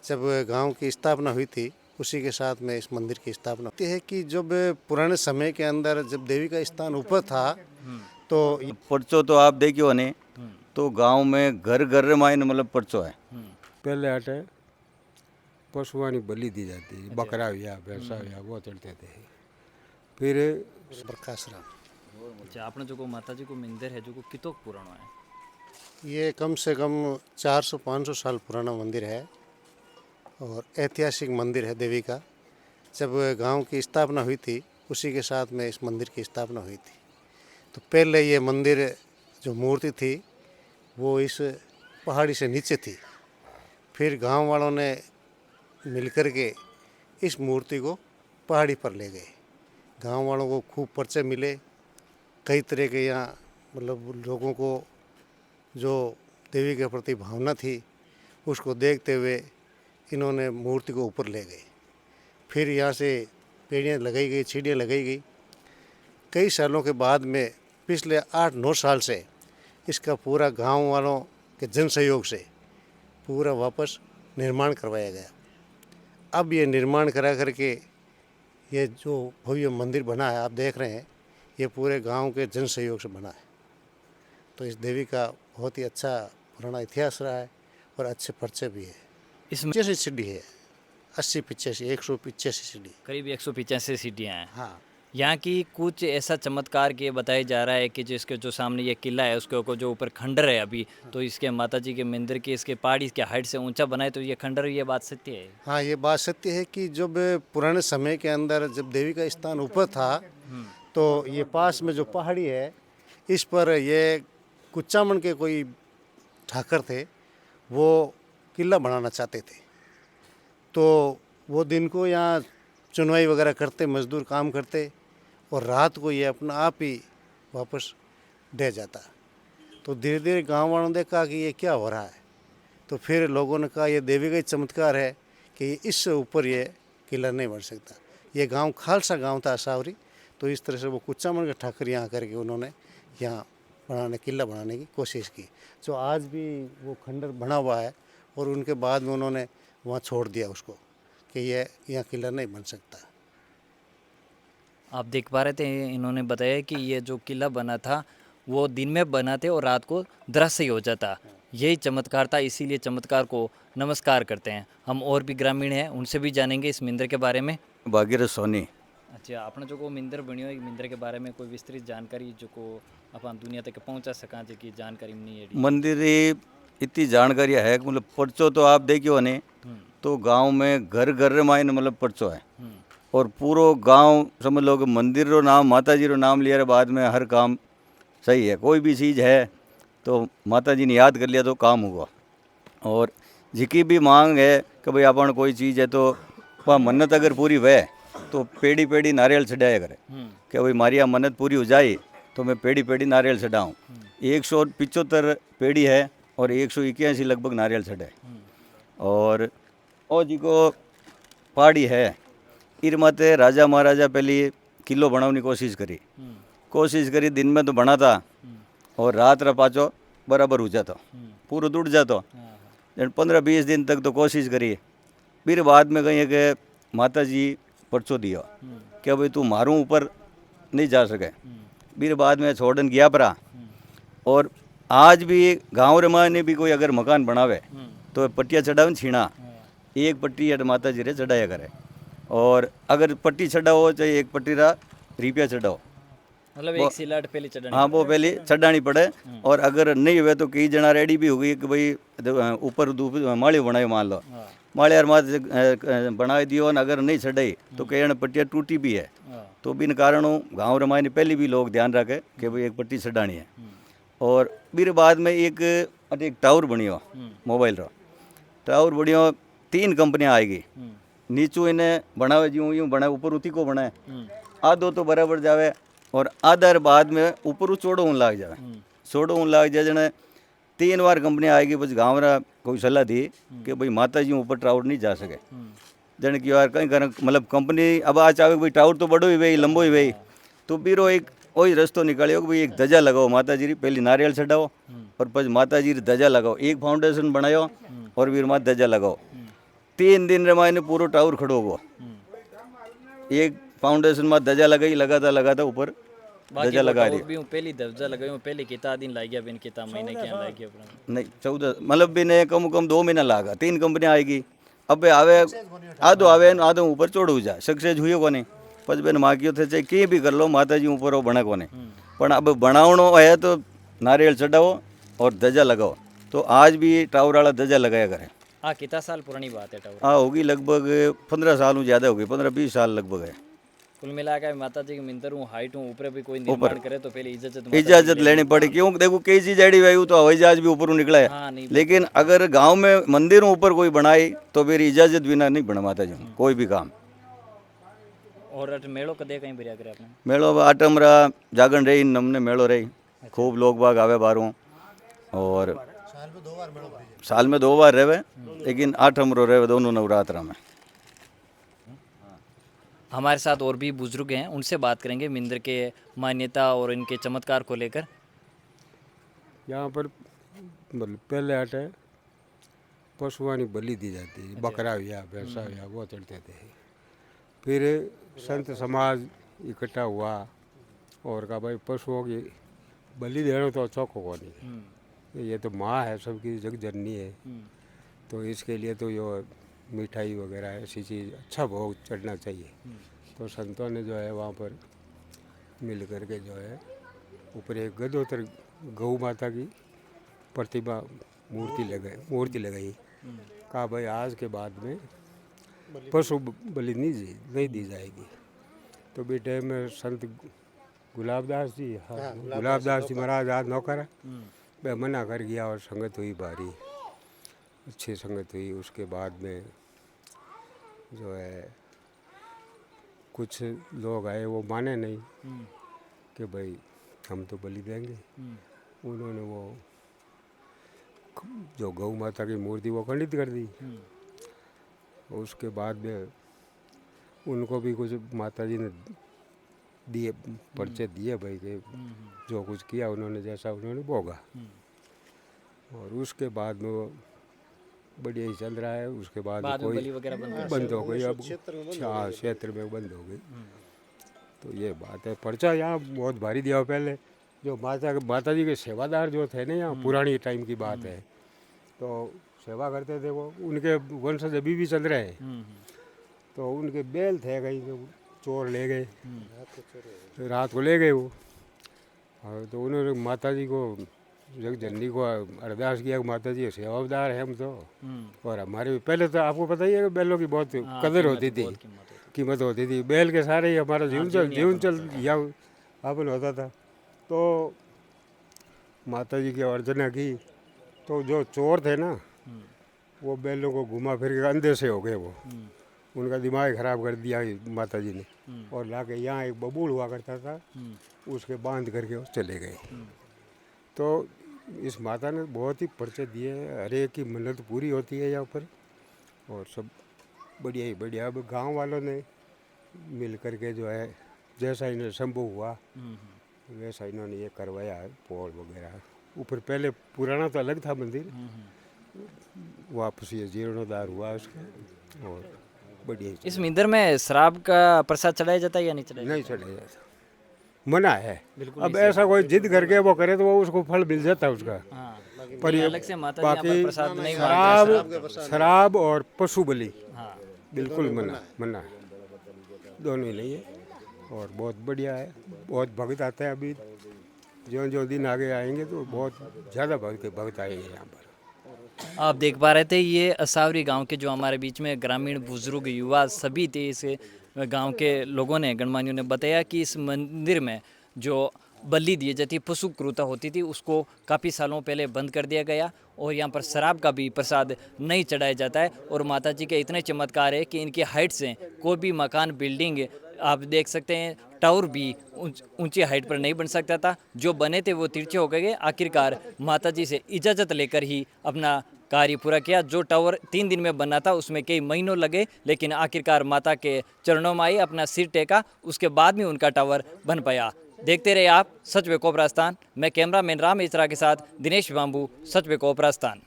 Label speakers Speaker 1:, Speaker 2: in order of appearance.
Speaker 1: जब गांव की स्थापना हुई थी उसी के साथ में इस मंदिर की स्थापना होती है कि जब पुराने समय के अंदर जब देवी का स्थान ऊपर था तो
Speaker 2: परचो तो आप देखियो ने तो गांव में घर घर मायने मतलब परचो है।
Speaker 3: पहले हटे पशुओं बलि दी जाती है, बकरा हुआ भैंसा हुआ वो चढ़ते थे। फिर
Speaker 1: प्रकाश राम
Speaker 4: अच्छा, आपने जो को माता जी को मंदिर है जो को कितो पुराना है?
Speaker 1: ये कम से कम 400-500 साल पुराना मंदिर है और ऐतिहासिक मंदिर है देवी का। जब गांव की स्थापना हुई थी उसी के साथ में इस मंदिर की स्थापना हुई थी। तो पहले ये मंदिर जो मूर्ति थी वो इस पहाड़ी से नीचे थी। फिर गांव वालों ने मिलकर के इस मूर्ति को पहाड़ी पर ले गए। गांव वालों को खूब परिचय मिले, कई तरह के यहाँ मतलब लोगों को जो देवी के प्रति भावना थी उसको देखते हुए इन्होंने मूर्ति को ऊपर ले गए। फिर यहाँ से पेड़ियाँ लगाई गई, सीढ़ियाँ लगाई गई। कई सालों के बाद में पिछले 8-9 साल से इसका पूरा गांव वालों के जन सहयोग से पूरा वापस निर्माण करवाया गया। अब ये निर्माण करा करके ये जो भव्य मंदिर बना है आप देख रहे हैं, ये पूरे गांव के जन सहयोग से बना है। तो इस देवी का बहुत ही अच्छा पुराना इतिहास रहा है और अच्छे परिचय भी है।
Speaker 4: इसमें
Speaker 1: 85 सीढ़ी है, 80-85 185 सीढ़ी।
Speaker 4: करीब 185 सीढ़ियाँ हैं।
Speaker 1: हाँ,
Speaker 4: यहाँ की कुछ ऐसा चमत्कार के बताया जा रहा है कि जिसके जो सामने ये किला है उसके ऊपर जो ऊपर खंडर है अभी, तो इसके माता जी के मंदिर के इसके पहाड़ी के हाइट से ऊंचा बनाए, तो ये खंडर, ये बात सत्य है?
Speaker 1: हाँ, ये बात सत्य है कि जब पुराने समय के अंदर जब देवी का स्थान ऊपर था तो ये पास में जो पहाड़ी है इस पर ये कुचामन के कोई ठाकर थे, वो किला बनाना चाहते थे। तो वो दिन को यहाँ चुनवाई वगैरह करते, मजदूर काम करते और रात को ये अपना आप ही वापस ढह जाता। तो धीरे धीरे गांव वालों ने देखा कि ये क्या हो रहा है। तो फिर लोगों ने कहा ये देवी का ही चमत्कार है कि इससे ऊपर ये किला नहीं बन सकता। ये गांव खालसा गांव था सावरी, तो इस तरह से वो कुचामन के ठाकुर यहाँ करके उन्होंने यहाँ किला बनाने की कोशिश की। जो आज भी वो खंडर बना हुआ है और उनके बाद में उन्होंने वहाँ छोड़ दिया उसको कि ये यहाँ किला नहीं बन सकता।
Speaker 4: आप देख पा रहे थे, इन्होंने बताया कि ये जो किला बना था वो दिन में बना थे और रात को दृश्य हो जाता। यही चमत्कार था, इसीलिए चमत्कार को नमस्कार करते हैं। हम और भी ग्रामीण हैं, उनसे भी जानेंगे इस मंदिर के बारे में।
Speaker 2: भागीरथ सोनी
Speaker 4: अच्छा, आपने जो को मंदिर बनियो है, मंदिर के बारे में कोई विस्तृत जानकारी जो को अपन दुनिया तक पहुंचा सका की जानकारी नहीं है?
Speaker 2: मंदिर री इतनी जानकारी है कि मतलब परचो तो आप देखियो ने तो गांव में घर घर मायने मतलब परचो है और पूरो गांव समझ लो कि मंदिर रो नाम, माता जी रो नाम लिया बाद में हर काम सही है। कोई भी चीज़ है तो माता जी ने याद कर लिया तो काम हुआ। और जिकी भी मांग है कि भाई अपन कोई चीज़ है तो वह मन्नत अगर पूरी वह तो पेड़ी पेड़ी नारियल चढ़ाया करे कि भाई मारी यहाँ मन्नत पूरी हो जाए तो मैं पेड़ी पेड़ी नारियल चढ़ाऊँ। 175 पेड़ी है और 181 लगभग नारियल चढ़े। और ओ जी को पहाड़ी है ir माते राजा महाराजा पहले किलो बनाने की कोशिश करी दिन में तो बना था और रात रा पाचो बराबर हो जाता, पूरा टूट जाता। 15-20 दिन तक तो कोशिश करी। फिर बाद में कहीं कि माता जी परचो दिया क्या भाई तू मारूं ऊपर नहीं जा सके। फिर बाद में छोड़न गया परा। और आज भी गाँव रे ने भी कोई अगर मकान बनावे तो पट्टिया चढ़ावे छीना, एक पट्टी अट माता जी रे चढ़ाया करे। और अगर पट्टी चढ़ाओ चाहे एक पट्टी रा रुपया चढ़ाओ,
Speaker 4: मतलब एक सिलाट पहले चढ़ानी?
Speaker 2: हाँ, वो पहले चढ़ानी पड़े। और अगर नहीं हुए तो कई जना रेडी भी हो गई कि भाई ऊपर माड़ी बनाए, मान लो माड़ी यार मात बना दियो, अगर नहीं चढ़ाई तो कई जन पट्टियाँ टूटी भी है। तो बिन कारणों गाँव रमाई ने पहले भी लोग ध्यान रखे कि भाई एक पट्टी चढ़ानी है। और फिर बाद में एक टावर बनियो मोबाइल रो टावर बनियो, 3 कंपनियाँ आएगी। नीचू इन्हें बनावे जो यूँ बनाए, ऊपर उती को बनाए, आधो तो बराबर जावे और आधार बाद में ऊपर चौड़ो ऊन लाग जाए। चौड़ो ऊन लाग जाए जने 3 बार कंपनी आएगी। बस गाँव रा कोई सलाह दी कि भाई माता जी ऊपर टावर नहीं जा सके। जन की यार कहीं कर मतलब कंपनी अब आ चाहे भाई टावर तो बड़ो ही भाई लंबो ही भाई, तो फिर एक वही रास्ता निकालियो कि भाई एक ध्वजा लगाओ माता जी री, पहले नारियल चढ़ाओ और फिर माता जी री ध्वजा लगाओ। एक फाउंडेशन बनायो और फिर माता ध्वजा लगाओ। 3 दिन रे मायने पूरो टावर खड़ो हो एक फाउंडेशन में धजा लगाई लगाता ऊपर धजा लगा रही
Speaker 4: भी पहली दर्जा लगाई पहले कितना दिन लग गया बिन कितना महीने क्या लग गया
Speaker 2: नहीं 14 मतलब भी ने कम 2 महीना लगा 3 कंपनियां आएगी अब आवे आधो आवे आधो ऊपर चढ़ू जा सक्सेस हुई कोने પછી બેન માગ્યો थे चाहे कहीं भी कर लो माताजी ऊपर वो बना कोने पण अब बनावणो है तो नारियल चढ़ाओ और ध्वजा लगाओ तो आज भी टावर वाला ध्वजा लगाया करे
Speaker 4: हाँ कितना साल पुरानी बात है टावर
Speaker 2: हाँ होगी लगभग 15 साल ज़्यादा होगी 15-20 साल लगभग है
Speaker 4: कुल मिलाकर माता जी की मिंतर हूँ हाइट हूँ ऊपर भी कोई निर्माण करे तो पहले
Speaker 2: इजाजत लेनी पड़ी क्यों देखो कई चीज ऐडी हुई तो हवाई जहाज भी ऊपर निकला है
Speaker 4: हाँ नहीं
Speaker 2: लेकिन अगर गांव में मंदिरों ऊपर कोई बनाई तो फिर इजाजत बिना नहीं बना माता जी कोई भी काम
Speaker 4: और मेड़ो कदे कहीं बढ़िया करे आपने
Speaker 2: मेलो आटम रहा जागरण रही नमने मेलो रही खूब लोग बाग आवे बाहरों और साल में 2 बार रहे लेकिन आठम रो रहे दोनों नवरात्रा में
Speaker 4: हमारे साथ और भी बुजुर्ग हैं उनसे बात करेंगे मंदिर के मान्यता और इनके चमत्कार को लेकर
Speaker 3: यहाँ पर मतलब पहले हटे पशुओं की बलि दी जाती है बकरा हुआ भैंसा हुआ वो चढ़ते थे फिर संत समाज इकट्ठा हुआ और कहा भाई पशुओं की बलि देना तो चौको को नहीं ये तो माँ है सबकी जग जननी है तो इसके लिए तो यो मिठाई वगैरह ऐसी चीज़ अच्छा भोग चढ़ना चाहिए तो संतों ने जो है वहाँ पर मिल करके जो है ऊपर एक गदोतर गौ माता की प्रतिमा मूर्ति लगाई कहा भाई आज के बाद में पशु बलि नहीं दी जाएगी तो बेटे में संत गुलाबदास जी गुलाबदास जी महाराज आज नौकर मैं मना कर गया और संगत हुई भारी अच्छी संगत हुई उसके बाद में जो है कुछ लोग आए वो माने नहीं कि भाई हम तो बलि देंगे उन्होंने वो जो गौ माता की मूर्ति वो खंडित कर दी उसके बाद में उनको भी कुछ माता जी ने दिए पर्चे दिए भाई के जो कुछ किया उन्होंने जैसा उन्होंने भोगा और उसके बाद में वो बढ़िया ही चल रहा है उसके बाद कोई
Speaker 4: बलि वगैरह
Speaker 3: बंद हो गई अब हाँ क्षेत्र में बंद हो गई तो ये बात है पर्चा यहाँ बहुत भारी दिया पहले जो माता जी के सेवादार जो थे ना यहाँ पुरानी टाइम की बात है तो सेवा करते थे वो उनके वंशज अभी भी चल रहे हैं तो उनके बैल थे कहीं तो चोर ले गए रात को ले गए वो और तो उन्होंने माता जी को जग जननी को अरदास किया माता जी सेवादार है हम तो और हमारे पहले तो आपको पता ही है कि बैलों की बहुत कदर होती थी कीमत होती थी बैल के सारे ही हमारा जीवन चल या अपन होता था तो माता जी की अर्चना की तो जो चोर थे ना वो बैलों को घुमा फिर के अंधे से हो गए वो उनका दिमाग ख़राब कर दिया माता जी ने और ला के यहाँ एक बबूल हुआ करता था उसके बांध करके वो चले गए तो इस माता ने बहुत ही पर्चे दिए हर एक की मन्नत पूरी होती है यहाँ पर और सब बढ़िया ही बढ़िया अब गांव वालों ने मिल करके जो है जैसा इन्हें संभव हुआ वैसा इन्होंने ये करवाया है पोल वगैरह ऊपर पहले पुराना तो अलग था मंदिर वापस ये जीर्णोद्धार हुआ उसका और बढ़िया
Speaker 4: इस मंदिर में शराब का प्रसाद चढ़ाया जाता है या नहीं चढ़ाया
Speaker 3: नहीं चढ़ाया जाता मना है अब ऐसा कोई जिद करके वो करे तो वो उसको फल मिल जाता है उसका पर ये
Speaker 4: अलग से माता जी यहाँ पर
Speaker 3: बाकी
Speaker 4: प्रसाद नहीं मांगते
Speaker 3: शराब और पशु बलि
Speaker 4: हाँ
Speaker 3: बिल्कुल मना है दोनों ही नहीं है और बहुत बढ़िया है बहुत भक्त आते हैं अभी जो दिन आगे आएंगे तो बहुत ज़्यादा भक्त आएंगे यहाँ पर
Speaker 4: आप देख पा रहे थे ये असावरी गांव के जो हमारे बीच में ग्रामीण बुजुर्ग युवा सभी थे इस गांव के लोगों ने गणमान्यों ने बताया कि इस मंदिर में जो बलि दी जाती पशु क्रूरता होती थी उसको काफ़ी सालों पहले बंद कर दिया गया और यहाँ पर शराब का भी प्रसाद नहीं चढ़ाया जाता है और माता जी के इतने चमत्कार है कि इनकी हाइट से कोई भी मकान बिल्डिंग आप देख सकते हैं टावर भी ऊंची हाइट पर नहीं बन सकता था जो बने थे वो तिरछे हो गए आखिरकार माता जी से इजाज़त लेकर ही अपना कार्य पूरा किया जो टावर 3 दिन में बना था उसमें कई महीनों लगे लेकिन आखिरकार माता के चरणों में आई अपना सिर टेका उसके बाद में उनका टावर बन पाया। देखते रहे आप सच वे कोपरास्थान। मैं कैमरामैन राम इचरा के साथ दिनेश बांबू, सच वे कोपरास्थान।